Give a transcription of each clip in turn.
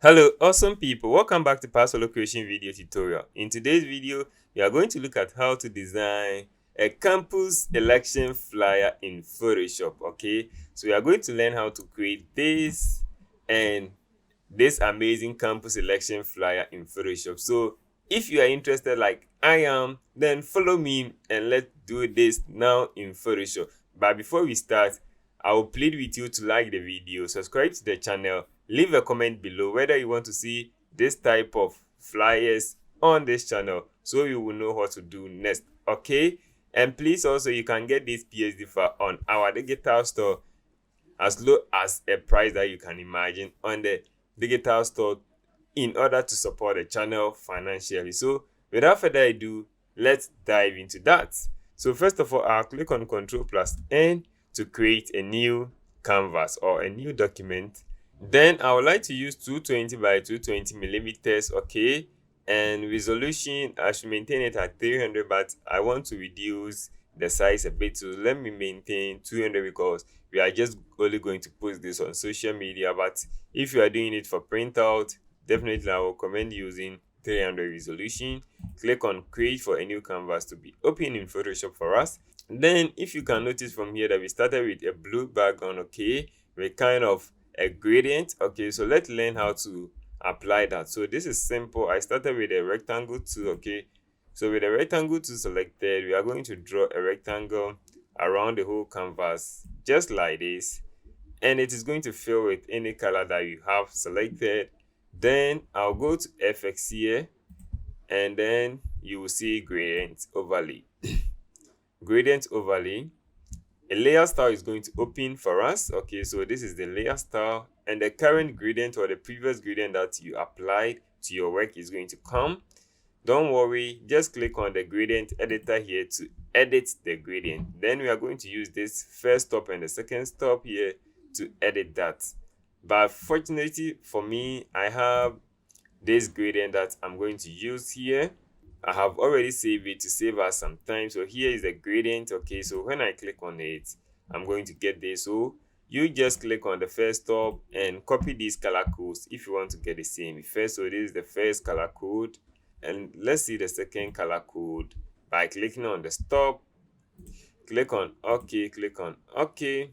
Hello, awesome people. Welcome back to paasolocreates video tutorial. In today's video, we are going to look at how to design a campus election flyer in Photoshop. Okay, so we are going to learn how to create this and this amazing campus election flyer in Photoshop. So if you are interested like I am, then follow me and let's do this now in Photoshop. But before we start, I will plead with you to like the video, subscribe to the channel, leave a comment below whether you want to see this type of flyers on this channel so you will know what to do next. Okay, and please also you can get this PSD file on our digital store as low as a price that you can imagine on the digital store in order to support the channel financially. So without further ado, let's dive into that. So first of all, I'll click on Ctrl+N to create a new canvas or a new document. Then I would like to use 220 by 220 millimeters, okay, and resolution I should maintain it at 300, but I want to reduce the size a bit, so let me maintain 200 because we are just only going to post this on social media. But if you are doing it for printout, definitely I will recommend using 300 resolution. Click on create for a new canvas to be open in Photoshop for us. Then if you can notice from here that we started with a blue background, okay, with kind of a gradient. Okay, so let's learn how to apply that. So this is simple. I started with a rectangle tool. Okay, so with a rectangle tool selected, we are going to draw a rectangle around the whole canvas just like this, and it is going to fill with any color that you have selected. Then I'll go to FX here, and then you will see gradient overlay. Gradient overlay, a layer style is going to open for us. Okay, so this is the layer style, and the current gradient or the previous gradient that you applied to your work is going to come. Don't worry, just click on the gradient editor here to edit the gradient. Then we are going to use this first stop and the second stop here to edit that. But fortunately for me, I have this gradient that I'm going to use here. I have already saved it to save us some time. So here is the gradient. Okay, so when I click on it, I'm going to get this. So you just click on the first stop and copy these color codes if you want to get the same effect. So this is the first color code, and let's see the second color code by clicking on the stop. Click on OK, click on OK.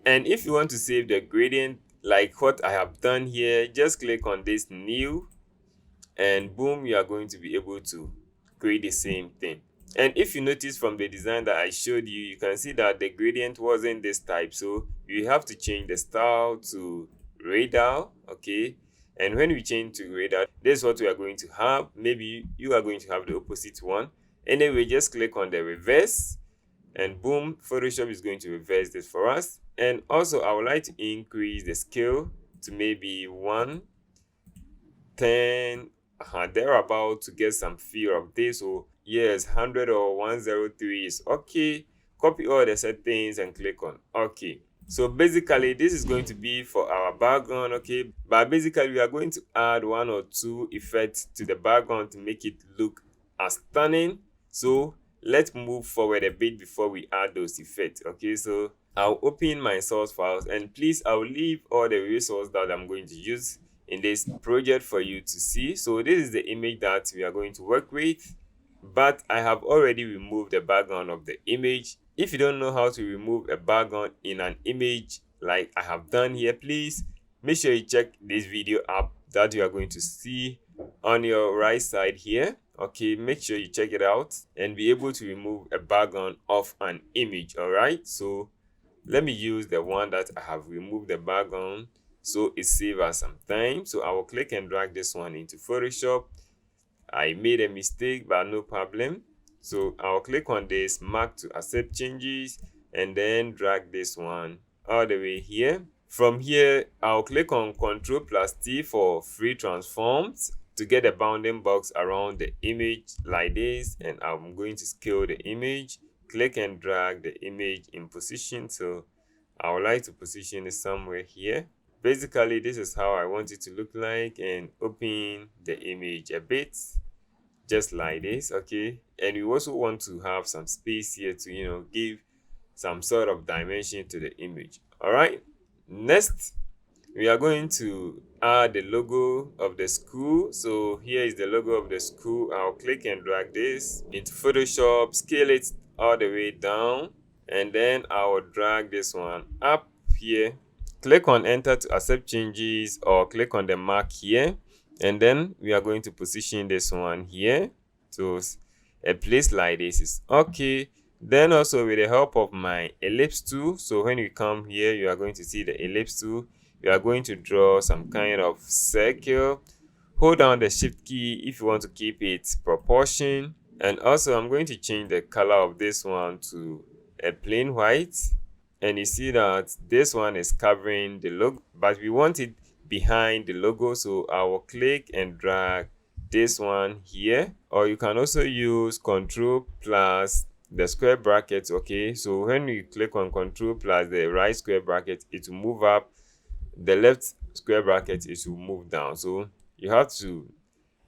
And if you want to save the gradient like what I have done here, just click on this new, and boom, you are going to be able to create the same thing. And if you notice from the design that I showed you, you can see that the gradient wasn't this type, so you have to change the style to radial. Okay, and when we change to radial, this is what we are going to have. Maybe you are going to have the opposite one. Anyway, just click on the reverse, and boom, Photoshop is going to reverse this for us. And also I would like to increase the scale to maybe 110 thereabout to get some feel of this. So yes, 100 or 103 is okay. Copy all the settings and click on OK. So basically this is going to be for our background. Okay, but basically we are going to add one or two effects to the background to make it look as stunning. So let's move forward a bit before we add those effects. Okay, so I'll open my source files, and please I'll leave all the resources that I'm going to use in this project for you to see. So this is the image that we are going to work with, but I have already removed the background of the image. If you don't know how to remove a background in an image like I have done here, please make sure you check this video up that you are going to see on your right side here. Okay, make sure you check it out and be able to remove a background of an image. All right, so let me use the one that I have removed the background, so it saves us some time. So I will click and drag this one into Photoshop. I made a mistake, but no problem. So I'll click on this mark to accept changes, and then drag this one all the way here. From here, I'll click on Ctrl+T for free transforms to get a bounding box around the image like this, and I'm going to scale the image. Click and drag the image in position. So I would like to position it somewhere here. Basically, this is how I want it to look like, and open the image a bit just like this. Okay, and we also want to have some space here to give some sort of dimension to the image. All right, next we are going to add the logo of the school. So here is the logo of the school. I'll click and drag this into Photoshop, scale it all the way down, and then I will drag this one up here. Click on enter to accept changes, or click on the mark here, and then we are going to position this one here to a place like this is okay. Then also with the help of my ellipse tool, so when you come here, you are going to see the ellipse tool. You are going to draw some kind of circle. Hold down the shift key if you want to keep it proportion. And also I'm going to change the color of this one to a plain white. And you see that this one is covering the logo, but we want it behind the logo. So I will click and drag this one here, or you can also use Control plus the square bracket. Okay, so when you click on Control plus the right square bracket, it will move up. The left square bracket is will move down. So you have to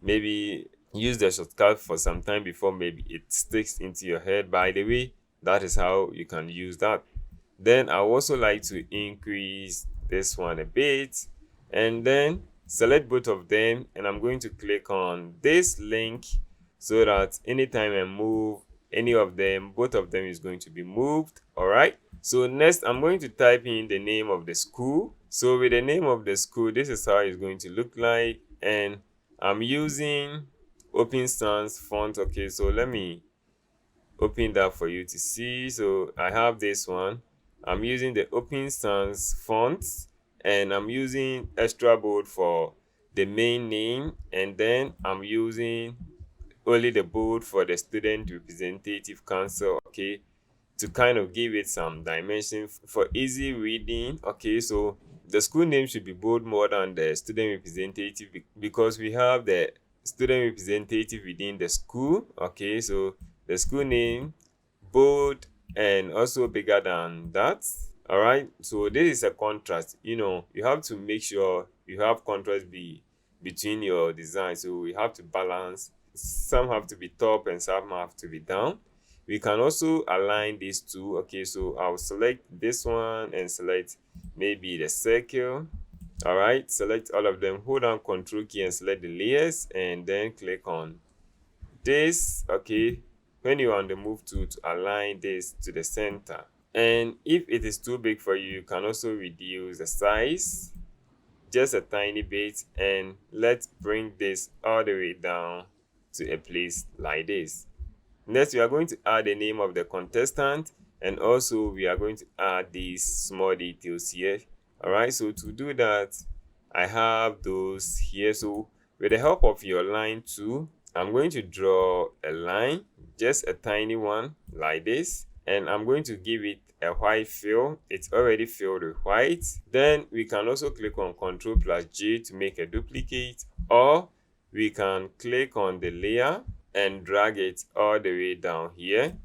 maybe use the shortcut for some time before maybe it sticks into your head. By the way, that is how you can use that. Then I also like to increase this one a bit, and then select both of them, and I'm going to click on this link so that anytime I move any of them, both of them is going to be moved. All right, so next I'm going to type in the name of the school. So with the name of the school, this is how it's going to look like, and I'm using open sans font. Okay, so let me open that for you to see. So I have this one. I'm using the open sans font, and I'm using extra bold for the main name, and then I'm using only the bold for the student representative council. Okay, to kind of give it some dimension for easy reading. Okay, so the school name should be bold more than the student representative, because we have the student representative within the school. Okay, so the school name bold and also bigger than that. All right, so this is a contrast. You have to make sure you have contrast between your design, so we have to balance. Some have to be top and some have to be down. We can also align these two. Okay, so I'll select this one and select maybe the circle. All right, select all of them, hold down Control key and select the layers, and then click on this. Okay, when you're on the move tool, to align this to the center. And if it is too big for you, you can also reduce the size just a tiny bit, and let's bring this all the way down to a place like this. Next, we are going to add the name of the contestant, and also we are going to add these small details here. All right, so to do that, I have those here. So with the help of your line tool, I'm going to draw a line, just a tiny one like this, and I'm going to give it a white fill. It's already filled with white. Then we can also click on Ctrl plus J to make a duplicate, or we can click on the layer and drag it all the way down here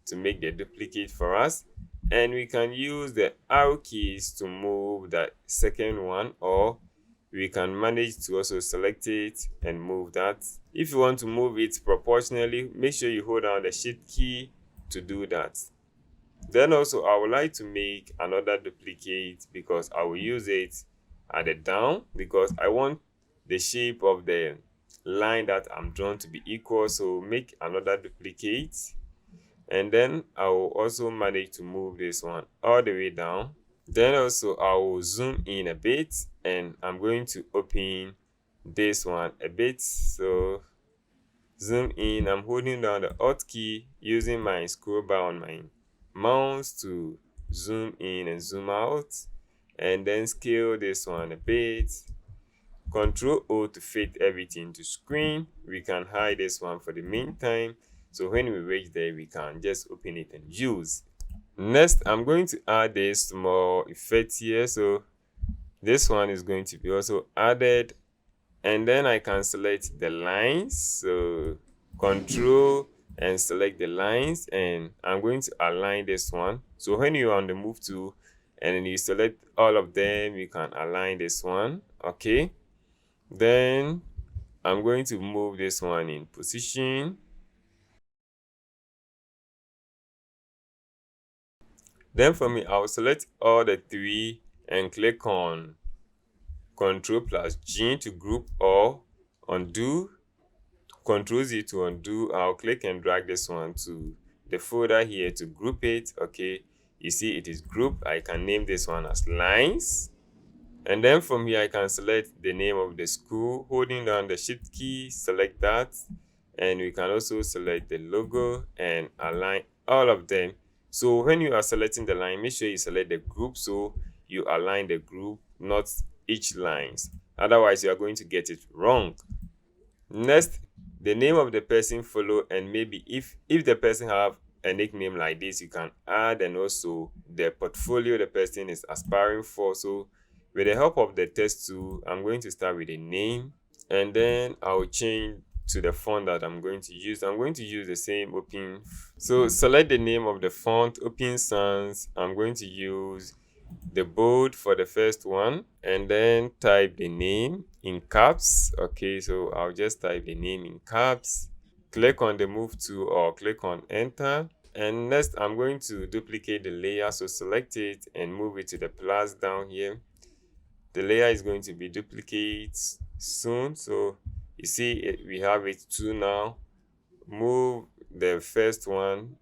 to make the duplicate for us. And we can use the arrow keys to move that second one, or we can manage to also select it and move that. If you want to move it proportionally, make sure you hold down the shift key to do that. Then also I would like to make another duplicate, because I will use it at the down, because I want the shape of the line that I'm drawn to be equal. So make another duplicate, and then I will also manage to move this one all the way down. Then also I will zoom in a bit, and I'm going to open this one a bit. So zoom in, I'm holding down the Alt key using my scroll bar on my mouse to zoom in and zoom out, and then scale this one a bit. Control O to fit everything to screen. We can hide this one for the meantime, so when we reach there, we can just open it and use. Next, I'm going to add this small effect here. So this one is going to be also added, and then I can select the lines. So Control and select the lines, and I'm going to align this one. So when you're on the move tool and then you select all of them, you can align this one. Okay, then I'm going to move this one in position. Then for me, I'll select all the three and click on Ctrl plus G to group or undo, Ctrl Z to undo. I'll click and drag this one to the folder here to group it. Okay, you see it is grouped. I can name this one as lines. And then from here, I can select the name of the school, holding down the shift key, select that. And we can also select the logo and align all of them. So when you are selecting the line, make sure you select the group so you align the group, not each lines. Otherwise, you are going to get it wrong. Next, the name of the person follow, and maybe if the person have a nickname like this, you can add, and also the portfolio the person is aspiring for. So with the help of the text tool, I'm going to start with a name, and then I'll change to the font that I'm going to use. I'm going to use the same Open. So select the name of the font, Open Sans. I'm going to use the bold for the first one, and then type the name in caps. Okay, so I'll just type the name in caps, click on the move tool or click on enter. And next, I'm going to duplicate the layer, so select it and move it to the plus down here. The layer is going to be duplicated soon, so you see we have it 2 now. Move the first one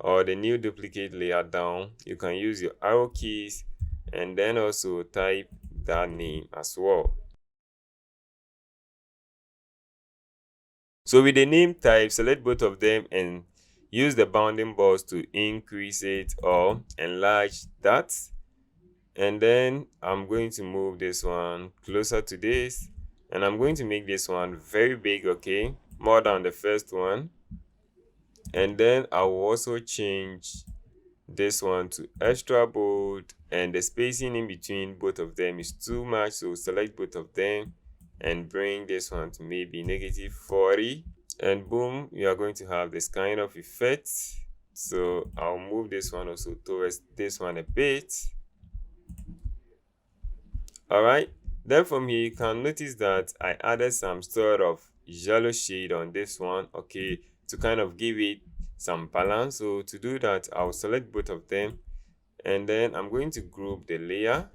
or the new duplicate layer down. You can use your arrow keys and then also type that name as well. So with the name type, select both of them and use the bounding box to increase it or enlarge that. And then I'm going to move this one closer to this, and I'm going to make this one very big, okay, more than the first one. And then I will also change this one to extra bold, and the spacing in between both of them is too much, so select both of them and bring this one to maybe -40, and boom, you are going to have this kind of effect. So I'll move this one also towards this one a bit. All right, then from here you can notice that I added some sort of yellow shade on this one, okay, to kind of give it some balance. So to do that, I'll select both of them, and then I'm going to group the layer.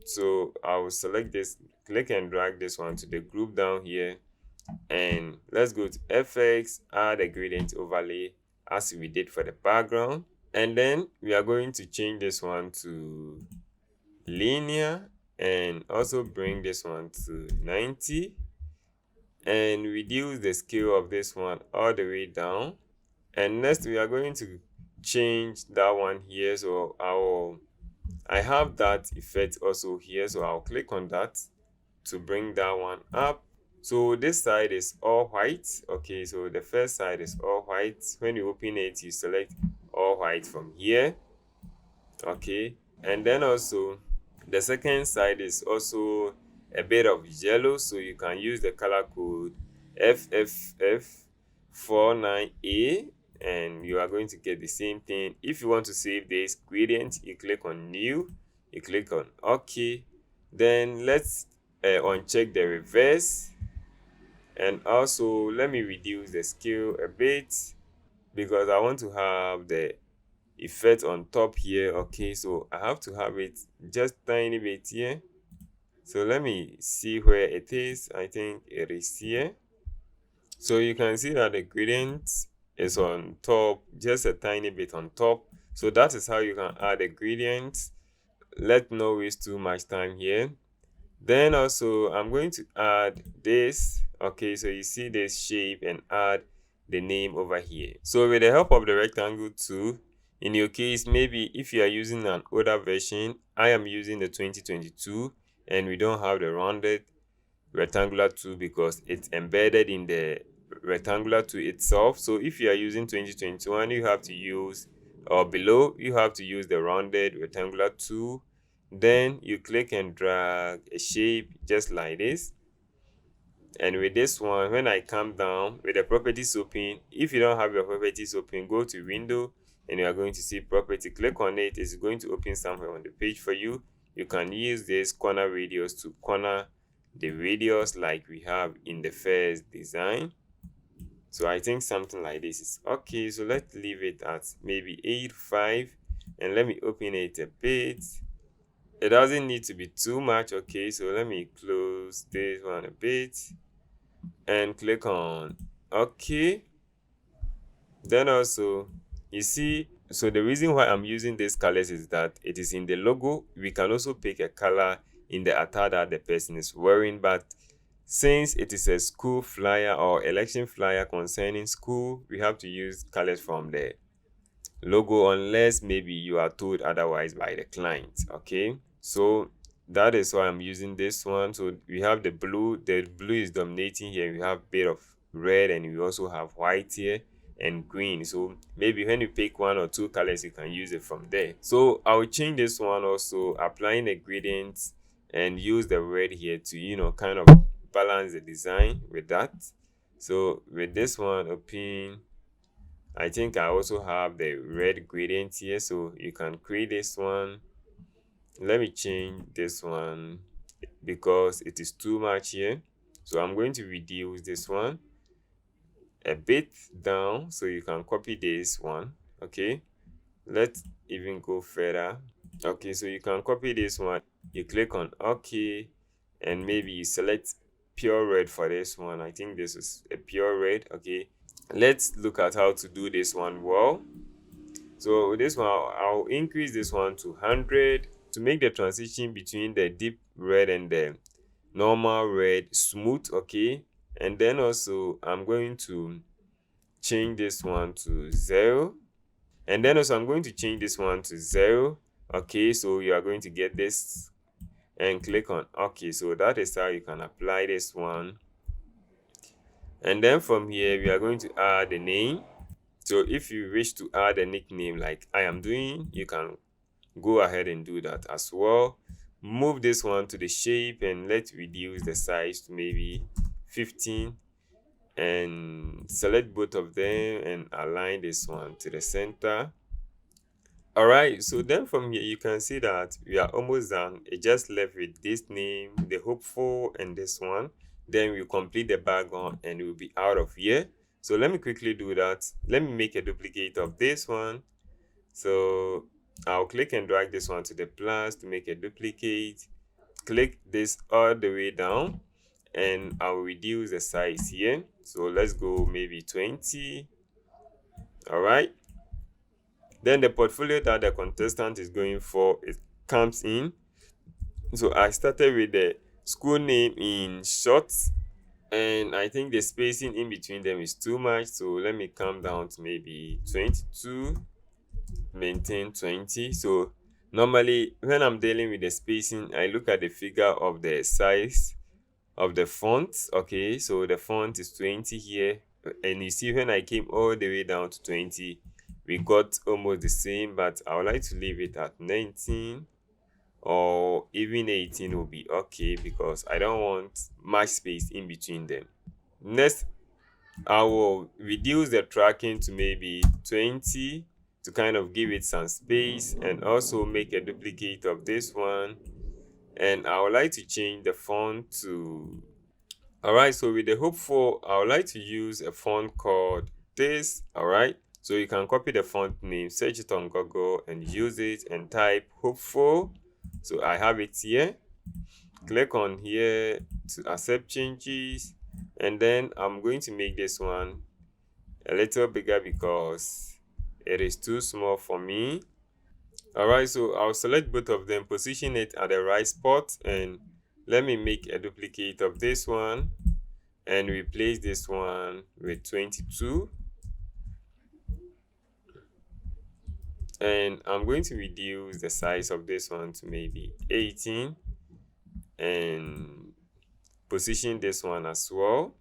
So I will select this, click and drag this one to the group down here, and let's go to FX, add a gradient overlay as we did for the background. And then we are going to change this one to linear and also bring this one to 90 and reduce the scale of this one all the way down. And next we are going to change that one here. So I have that effect also here, so I'll click on that to bring that one up. So this side is all white. Okay, so the first side is all white. When you open it, you select all white from here. Okay, and then also the second side is also a bit of yellow, so you can use the color code FFF49A and you are going to get the same thing. If you want to save this gradient, you click on new, you click on OK. Then let's uncheck the reverse, and also let me reduce the scale a bit because I want to have the effect on top here. Okay, so I have to have it just tiny bit here. So let me see where it is. I think it is here. So you can see that the gradient is on top, just a tiny bit on top. So that is how you can add a gradient. Let's not waste too much time here. Then also I'm going to add this. Okay, so you see this shape and add the name over here. So with the help of the rectangle tool, in your case, maybe if you are using an older version, I am using the 2022 and we don't have the rounded rectangular tool because it's embedded in the rectangular tool itself. So if you are using 2021, you have to use, or below, you have to use the rounded rectangular tool. Then you click and drag a shape just like this. And with this one, when I come down with the properties open, if you don't have your properties open, go to window and you are going to see property. Click on it. It's going to open somewhere on the page for you. You can use this corner radius to corner the radius like we have in the first design. So I think something like this is okay. So let's leave it at maybe 8.5 and let me open it a bit. it doesn't need to be too much. Okay, so let me close this one a bit and click on OK. Then also, you see, so the reason why I'm using these colors is that it is in the logo. We can also pick a color in the attire that the person is wearing, but since it is a school flyer or election flyer concerning school, we have to use colors from the logo unless maybe you are told otherwise by the client. Okay, so that is why I'm using this one. So we have the blue is dominating here. We have a bit of red and we also have white here and green. So maybe when you pick one or two colors, you can use it from there. So I'll change this one also, applying the gradients, and use the red here to kind of balance the design with that. So with this one, open, I think I also have the red gradient here, so you can create this one. Let me change this one because it is too much here, so I'm going to reduce this one a bit down so you can copy this one. Okay, let's even go further. Okay, so you can copy this one, you click on OK, and maybe you select pure red for this one. I think this is a pure red. Okay, let's look at how to do this one well. So this one, I'll increase this one to 100 to make the transition between the deep red and the normal red smooth. Okay, and then also I'm going to change this one to 0, and then also I'm going to change this one to 0. Okay, so you are going to get this and click on OK. So that is how you can apply this one. And then from here we are going to add the name. So if you wish to add a nickname like I am doing, you can go ahead and do that as well. Move this one to the shape and let's reduce the size to maybe 15, and select both of them and align this one to the center. All right, so then from here you can see that we are almost done. It just left with this name, the hopeful, and this one. Then we'll complete the background and we'll be out of here. So let me quickly do that. Let me make a duplicate of this one. So I'll click and drag this one to the plus to make a duplicate. Click this all the way down and I'll reduce the size here. So let's go maybe 20. All right. Then the portfolio that the contestant is going for, it comes in. So I started with the school name in short, and I think the spacing in between them is too much. So let me come down to maybe 22, maintain 20. So normally when I'm dealing with the spacing, I look at the figure of the size of the font. Okay, so the font is 20 here, and you see when I came all the way down to 20, we got almost the same, but I would like to leave it at 19 or even 18 will be okay because I don't want much space in between them. Next, I will reduce the tracking to maybe 20 to kind of give it some space, and also make a duplicate of this one, and I would like to change the font to... All right, so with the hopeful, I would like to use a font called this. All right, so you can copy the font name, search it on Google and use it and type hopeful. So I have it here. Click on here to accept changes, and then I'm going to make this one a little bigger because it is too small for me. All right, so I'll select both of them, position it at the right spot, and let me make a duplicate of this one and replace this one with 22. And I'm going to reduce the size of this one to maybe 18 and position this one as well.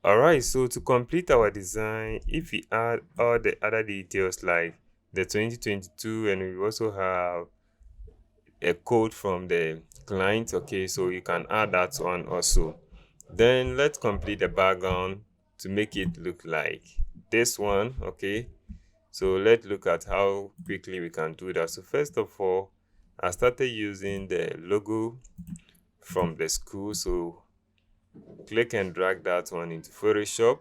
All right, so to complete our design, if we add all the other details like the 2022, and we also have a code from the client, okay, so you can add that one also. Then let's complete the background to make it look like this one. Okay, so let's look at how quickly we can do that. So first of all, I started using the logo from the school, so click and drag that one into Photoshop.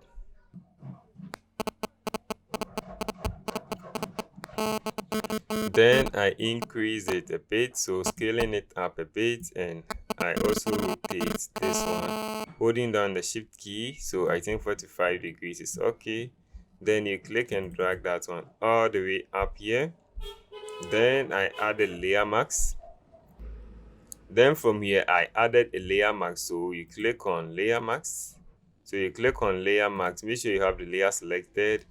Then I increase it a bit, so scaling it up a bit, and I also rotate this one, holding down the shift key. So I think 45 degrees is okay. Then you click and drag that one all the way up here. Then I added layer mask. Then from here I added a layer mask, so you click on layer mask. So you click on layer mask, make sure you have the layer selected,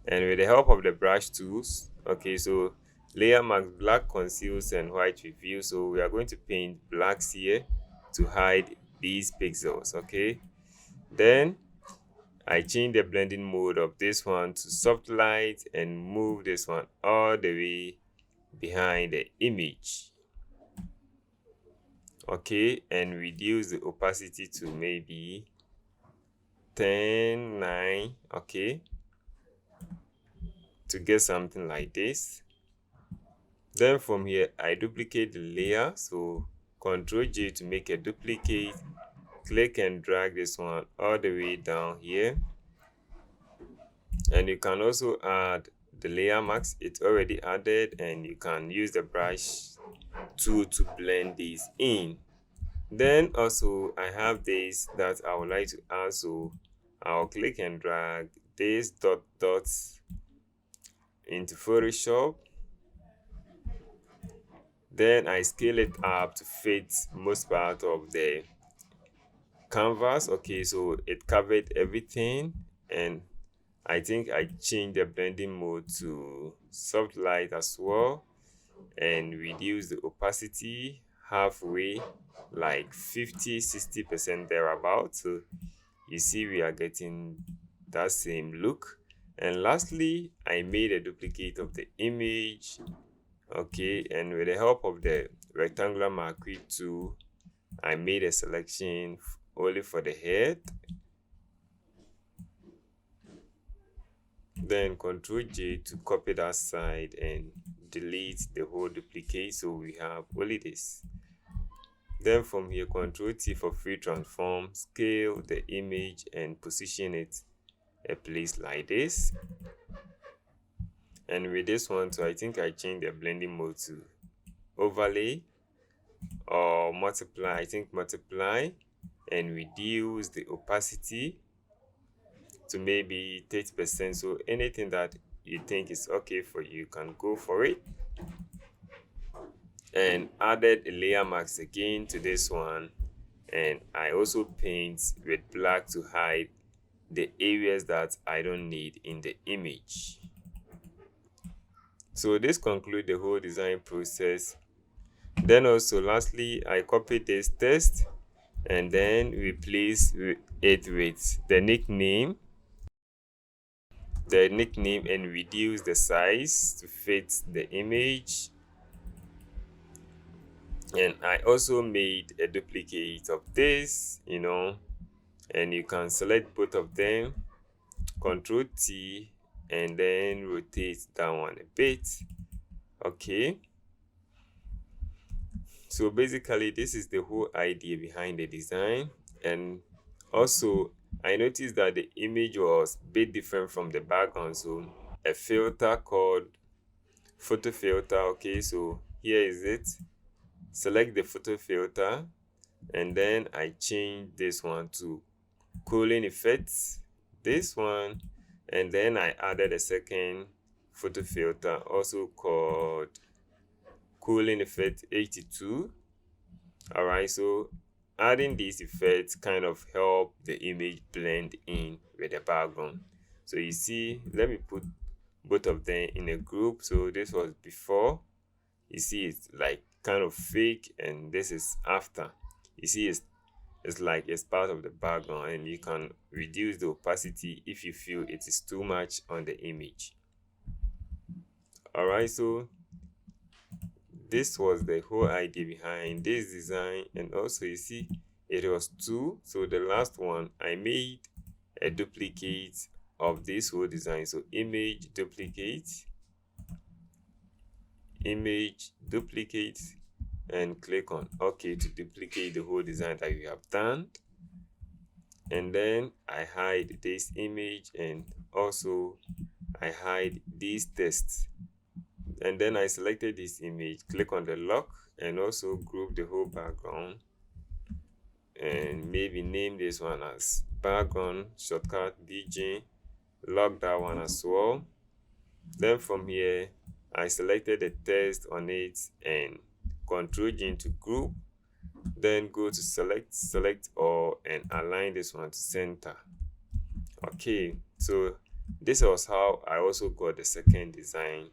and with the help of the brush tools, okay, so layer mask, black conceals and white reveals. So we are going to paint blacks here to hide these pixels. Okay, then I change the blending mode of this one to soft light and move this one all the way behind the image. Okay, and reduce the opacity to maybe 10, 9. Okay, to get something like this. Then from here I duplicate the layer, so Ctrl J to make a duplicate, click and drag this one all the way down here. And you can also add the layer mask, it's already added, and you can use the brush tool to blend these in. Then also I have this that I would like to add, so I'll click and drag this dots into Photoshop. Then I scale it up to fit most part of the canvas. Okay, so it covered everything, and I think I changed the blending mode to soft light as well, and reduce the opacity halfway, like 50-60% thereabout. So you see we are getting that same look. And lastly, I made a duplicate of the image. Okay, and with the help of the rectangular marquee tool, I made a selection only for the head. Then Ctrl J to copy that side and delete the whole duplicate, so we have only this. Then from here, Ctrl T for free transform, scale the image and position it a place like this. And with this one too, I think I changed the blending mode to overlay or multiply. I think multiply, and reduce the opacity to maybe 30%. So anything that you think is okay for you, you can go for it. And added a layer mask again to this one, and I also paint with black to hide the areas that I don't need in the image. So this concludes the whole design process. Then also lastly, I copied this text and then replace it with the nickname and reduce the size to fit the image. And I also made a duplicate of this, and you can select both of them, Ctrl T, and then rotate that one a bit. Okay, so basically this is the whole idea behind the design. And also I noticed that the image was a bit different from the background, so a filter called photo filter. Okay, so here is it. Select the photo filter, and then I change this one to cooling effects, this one, and then I added a second photo filter also called cooling effect 82. All right, so adding these effects kind of help the image blend in with the background. So you see, let me put both of them in a group. So this was before, you see it's like kind of fake, and this is after. You see it's like it's part of the background, and you can reduce the opacity if you feel it is too much on the image. All right, so this was the whole idea behind this design. And also you see it was two, so the last one I made a duplicate of this whole design. So image duplicate, and click on OK to duplicate the whole design that you have done. And then I hide this image, and also I hide this text. and then I selected this image. Click on the lock and also group the whole background, and maybe name this one as background shortcut BG. Lock that one as well. Then from here I selected the text on it and Ctrl G to group, then go to select all and align this one to center. Okay, so this was how I also got the second design,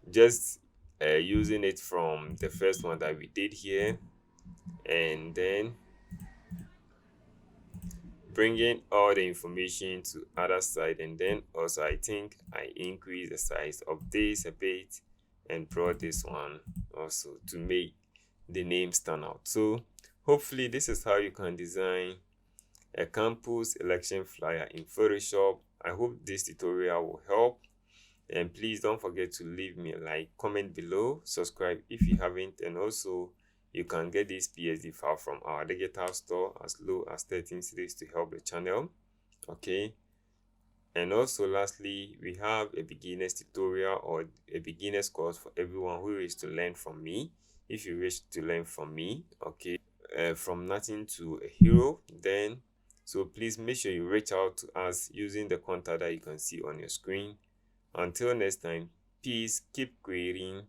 just using it from the first one that we did here, and then bringing all the information to other side. And then also I think I increase the size of this a bit and brought this one also to make the name stand out. So hopefully this is how you can design a campus election flyer in Photoshop. I hope this tutorial will help, and please don't forget to leave me a like, comment below, subscribe if you haven't, and also you can get this PSD file from our digital store as low as 13 cedis to help the channel. Okay, and also lastly, we have a beginner's tutorial or a beginner's course for everyone who wishes to learn from me. If you wish to learn from me, okay, from nothing to a hero, then so please make sure you reach out to us using the contact that you can see on your screen. Until next time, peace, keep creating.